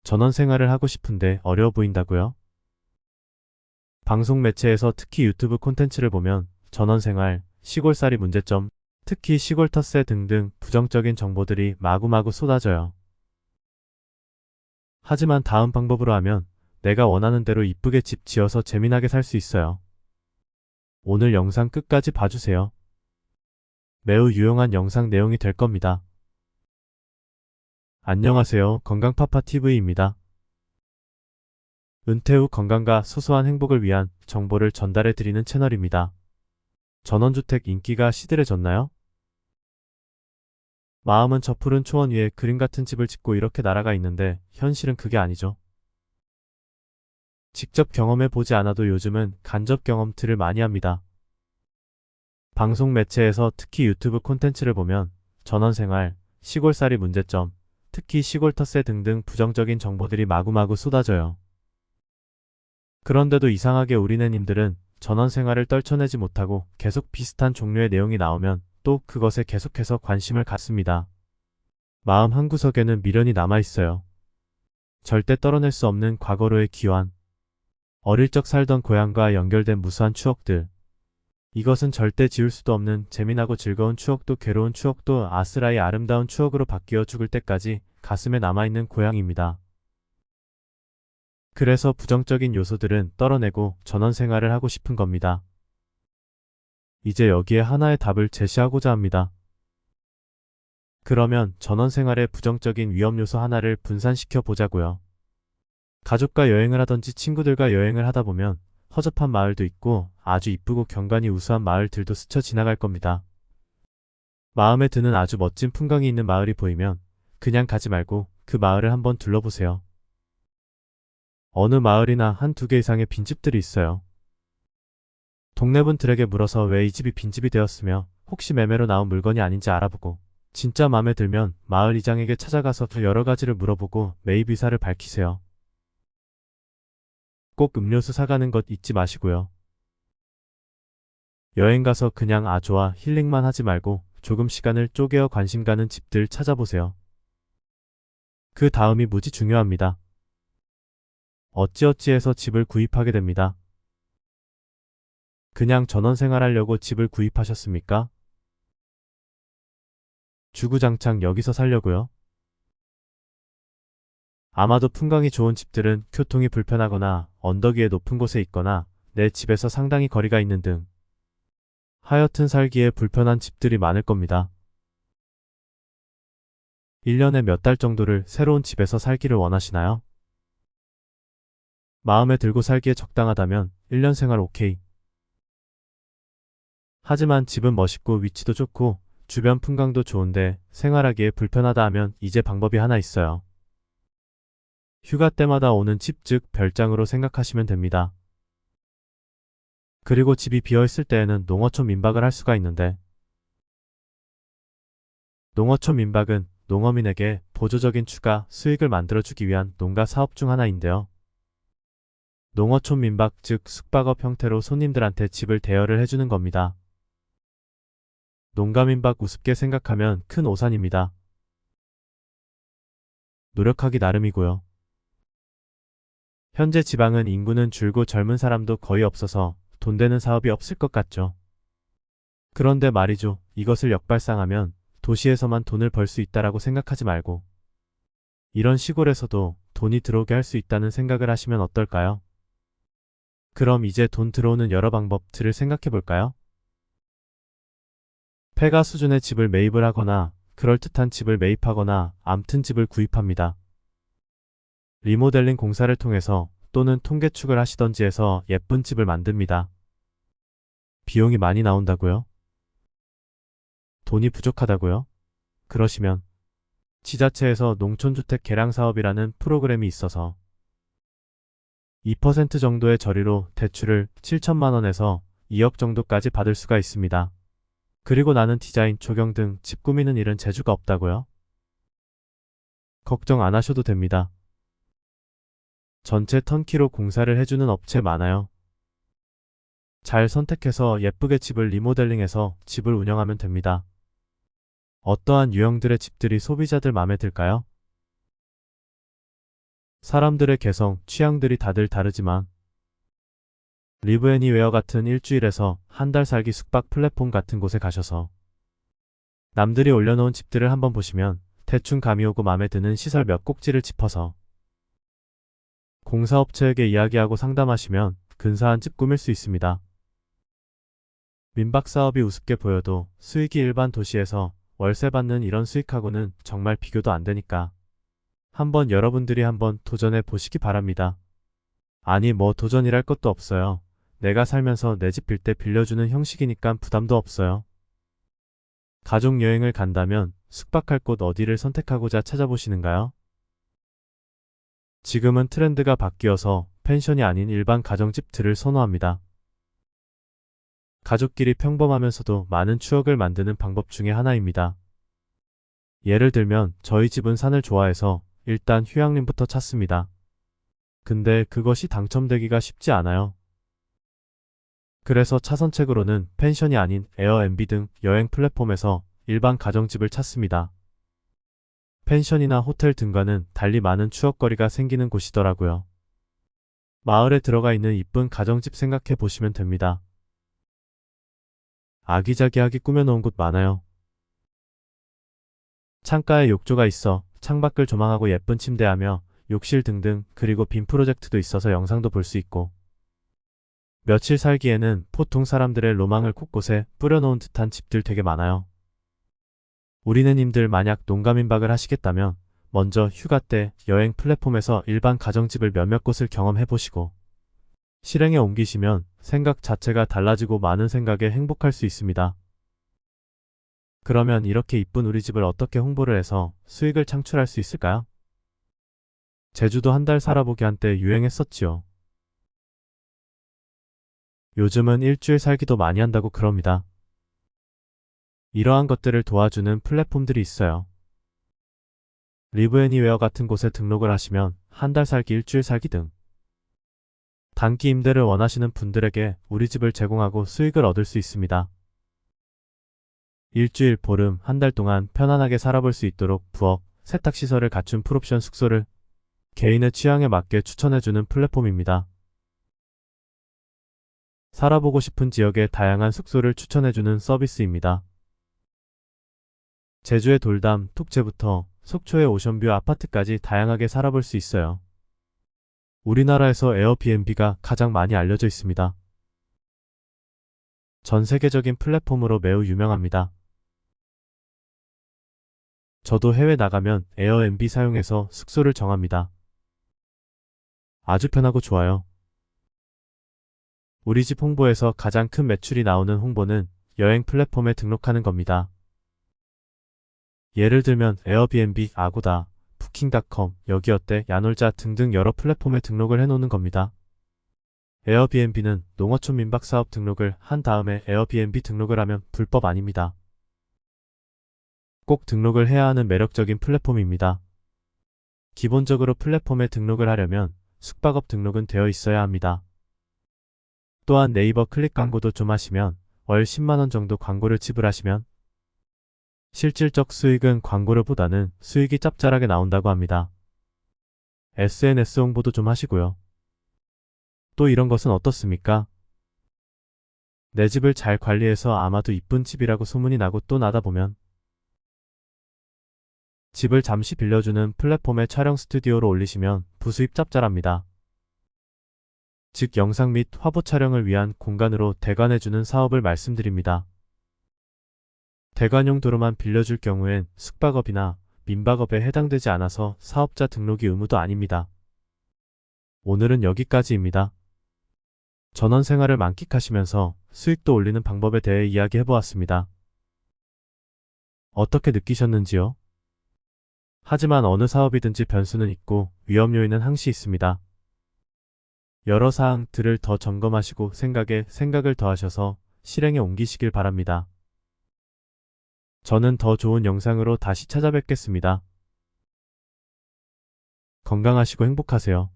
전원 생활을 하고 싶은데 어려워 보인다고요? 방송 매체에서 특히 유튜브 콘텐츠를 보면 전원 생활, 시골살이 문제점, 특히 시골 텃세 등등 부정적인 정보들이 마구마구 쏟아져요. 하지만 다음 방법으로 하면 내가 원하는 대로 이쁘게 집 지어서 재미나게 살 수 있어요. 오늘 영상 끝까지 봐주세요. 매우 유용한 영상 내용이 될 겁니다. 안녕하세요. 건강파파TV입니다. 은퇴 후 건강과 소소한 행복을 위한 정보를 전달해 드리는 채널입니다. 전원주택 인기가 시들해졌나요? 마음은 저 푸른 초원 위에 그림 같은 집을 짓고 이렇게 날아가 있는데 현실은 그게 아니죠. 직접 경험해 보지 않아도 요즘은 간접 경험들을 많이 합니다. 방송 매체에서 특히 유튜브 콘텐츠를 보면 전원생활, 시골살이 문제점, 특히 시골 텃세 등등 부정적인 정보들이 마구마구 쏟아져요. 그런데도 이상하게 우리네님들은 전원생활을 떨쳐내지 못하고 계속 비슷한 종류의 내용이 나오면 또 그것에 계속해서 관심을 갖습니다. 마음 한구석에는 미련이 남아있어요. 절대 떨어낼 수 없는 과거로의 기환. 어릴 적 살던 고향과 연결된 무수한 추억들. 이것은 절대 지울 수도 없는 재미나고 즐거운 추억도 괴로운 추억도 아스라이 아름다운 추억으로 바뀌어 죽을 때까지 가슴에 남아있는 고향입니다. 그래서 부정적인 요소들은 떨어내고 전원생활을 하고 싶은 겁니다. 이제 여기에 하나의 답을 제시하고자 합니다. 그러면 전원생활의 부정적인 위험 요소 하나를 분산시켜 보자고요. 가족과 여행을 하던지 친구들과 여행을 하다 보면 허접한 마을도 있고 아주 이쁘고 경관이 우수한 마을들도 스쳐 지나갈 겁니다. 마음에 드는 아주 멋진 풍광이 있는 마을이 보이면 그냥 가지 말고 그 마을을 한번 둘러보세요. 어느 마을이나 한두 개 이상의 빈집들이 있어요. 동네 분들에게 물어서 왜 이 집이 빈집이 되었으며 혹시 매매로 나온 물건이 아닌지 알아보고 진짜 마음에 들면 마을 이장에게 찾아가서 여러 가지를 물어보고 매입 의사를 밝히세요. 꼭 음료수 사가는 것 잊지 마시고요. 여행 가서 그냥 좋아 힐링만 하지 말고 조금 시간을 쪼개어 관심 가는 집들 찾아보세요. 그 다음이 무지 중요합니다. 어찌어찌해서 집을 구입하게 됩니다. 그냥 전원생활하려고 집을 구입하셨습니까? 주구장창 여기서 살려고요? 아마도 풍광이 좋은 집들은 교통이 불편하거나 언덕 위에 높은 곳에 있거나 내 집에서 상당히 거리가 있는 등 하여튼 살기에 불편한 집들이 많을 겁니다. 1년에 몇 달 정도를 새로운 집에서 살기를 원하시나요? 마음에 들고 살기에 적당하다면 1년 생활 오케이. 하지만 집은 멋있고 위치도 좋고 주변 풍광도 좋은데 생활하기에 불편하다 하면 이제 방법이 하나 있어요. 휴가 때마다 오는 집 즉 별장으로 생각하시면 됩니다. 그리고 집이 비어있을 때에는 농어촌 민박을 할 수가 있는데 농어촌 민박은 농어민에게 보조적인 추가 수익을 만들어주기 위한 농가 사업 중 하나인데요. 농어촌 민박 즉 숙박업 형태로 손님들한테 집을 대여를 해주는 겁니다. 농가민박 우습게 생각하면 큰 오산입니다. 노력하기 나름이고요. 현재 지방은 인구는 줄고 젊은 사람도 거의 없어서 돈 되는 사업이 없을 것 같죠. 그런데 말이죠. 이것을 역발상하면 도시에서만 돈을 벌 수 있다라고 생각하지 말고 이런 시골에서도 돈이 들어오게 할 수 있다는 생각을 하시면 어떨까요? 그럼 이제 돈 들어오는 여러 방법들을 생각해 볼까요? 폐가 수준의 집을 매입을 하거나 그럴듯한 집을 매입하거나 암튼 집을 구입합니다. 리모델링 공사를 통해서 또는 통계축을 하시던지 해서 예쁜 집을 만듭니다. 비용이 많이 나온다고요? 돈이 부족하다고요? 그러시면 지자체에서 농촌주택 개량사업이라는 프로그램이 있어서 2% 정도의 저리로 대출을 7천만 원에서 2억 정도까지 받을 수가 있습니다. 그리고 나는 디자인, 조경 등 집 꾸미는 일은 재주가 없다고요? 걱정 안 하셔도 됩니다. 전체 턴키로 공사를 해주는 업체 많아요. 잘 선택해서 예쁘게 집을 리모델링해서 집을 운영하면 됩니다. 어떠한 유형들의 집들이 소비자들 마음에 들까요? 사람들의 개성, 취향들이 다들 다르지만 리브 애니웨어 같은 일주일에서 한 달 살기 숙박 플랫폼 같은 곳에 가셔서 남들이 올려놓은 집들을 한번 보시면 대충 감이 오고 마음에 드는 시설 몇 꼭지를 짚어서 공사업체에게 이야기하고 상담하시면 근사한 집 꾸밀 수 있습니다. 민박 사업이 우습게 보여도 수익이 일반 도시에서 월세 받는 이런 수익하고는 정말 비교도 안 되니까 한번 여러분들이 한번 도전해 보시기 바랍니다. 아니 뭐 도전이랄 것도 없어요. 내가 살면서 내 집 빌 때 빌려주는 형식이니까 부담도 없어요. 가족 여행을 간다면 숙박할 곳 어디를 선택하고자 찾아보시는가요? 지금은 트렌드가 바뀌어서 펜션이 아닌 일반 가정집들을 선호합니다. 가족끼리 평범하면서도 많은 추억을 만드는 방법 중에 하나입니다. 예를 들면 저희 집은 산을 좋아해서 일단 휴양림부터 찾습니다. 근데 그것이 당첨되기가 쉽지 않아요. 그래서 차선책으로는 펜션이 아닌 에어앤비 등 여행 플랫폼에서 일반 가정집을 찾습니다. 펜션이나 호텔 등과는 달리 많은 추억거리가 생기는 곳이더라고요. 마을에 들어가 있는 이쁜 가정집 생각해 보시면 됩니다. 아기자기하게 꾸며놓은 곳 많아요. 창가에 욕조가 있어 창밖을 조망하고 예쁜 침대하며 욕실 등등, 그리고 빔 프로젝트도 있어서 영상도 볼 수 있고 며칠 살기에는 보통 사람들의 로망을 곳곳에 뿌려놓은 듯한 집들 되게 많아요. 우리네님들 만약 농가민박을 하시겠다면 먼저 휴가 때 여행 플랫폼에서 일반 가정집을 몇몇 곳을 경험해보시고 실행에 옮기시면 생각 자체가 달라지고 많은 생각에 행복할 수 있습니다. 그러면 이렇게 이쁜 우리 집을 어떻게 홍보를 해서 수익을 창출할 수 있을까요? 제주도 한 달 살아보기 한때 유행했었지요. 요즘은 일주일 살기도 많이 한다고 그럽니다. 이러한 것들을 도와주는 플랫폼들이 있어요. 리브 애니웨어 같은 곳에 등록을 하시면 한 달 살기, 일주일 살기 등 단기 임대를 원하시는 분들에게 우리 집을 제공하고 수익을 얻을 수 있습니다. 일주일, 보름, 한 달 동안 편안하게 살아볼 수 있도록 부엌, 세탁시설을 갖춘 풀옵션 숙소를 개인의 취향에 맞게 추천해주는 플랫폼입니다. 살아보고 싶은 지역의 다양한 숙소를 추천해주는 서비스입니다. 제주의 돌담, 톡채부터 속초의 오션뷰 아파트까지 다양하게 살아볼 수 있어요. 우리나라에서 에어비앤비가 가장 많이 알려져 있습니다. 전 세계적인 플랫폼으로 매우 유명합니다. 저도 해외 나가면 에어앤비 사용해서 숙소를 정합니다. 아주 편하고 좋아요. 우리 집 홍보에서 가장 큰 매출이 나오는 홍보는 여행 플랫폼에 등록하는 겁니다. 예를 들면 에어비앤비, 아고다, 부킹닷컴, 여기어때, 야놀자 등등 여러 플랫폼에 등록을 해놓는 겁니다. 에어비앤비는 농어촌 민박 사업 등록을 한 다음에 에어비앤비 등록을 하면 불법 아닙니다. 꼭 등록을 해야 하는 매력적인 플랫폼입니다. 기본적으로 플랫폼에 등록을 하려면 숙박업 등록은 되어 있어야 합니다. 또한 네이버 클릭 광고도 좀 하시면 월 10만원 정도 광고를 지불하시면 실질적 수익은 광고료보다는 수익이 짭짤하게 나온다고 합니다. SNS 홍보도 좀 하시고요. 또 이런 것은 어떻습니까? 내 집을 잘 관리해서 아마도 이쁜 집이라고 소문이 나고 또 나다 보면 집을 잠시 빌려주는 플랫폼의 촬영 스튜디오로 올리시면 부수입 짭짤합니다. 즉 영상 및 화보 촬영을 위한 공간으로 대관해주는 사업을 말씀드립니다. 대관용 도로만 빌려줄 경우엔 숙박업이나 민박업에 해당되지 않아서 사업자 등록이 의무도 아닙니다. 오늘은 여기까지입니다. 전원생활을 만끽하시면서 수익도 올리는 방법에 대해 이야기해보았습니다. 어떻게 느끼셨는지요? 하지만 어느 사업이든지 변수는 있고 위험 요인은 항시 있습니다. 여러 사항들을 더 점검하시고 생각에 생각을 더하셔서 실행에 옮기시길 바랍니다. 저는 더 좋은 영상으로 다시 찾아뵙겠습니다. 건강하시고 행복하세요.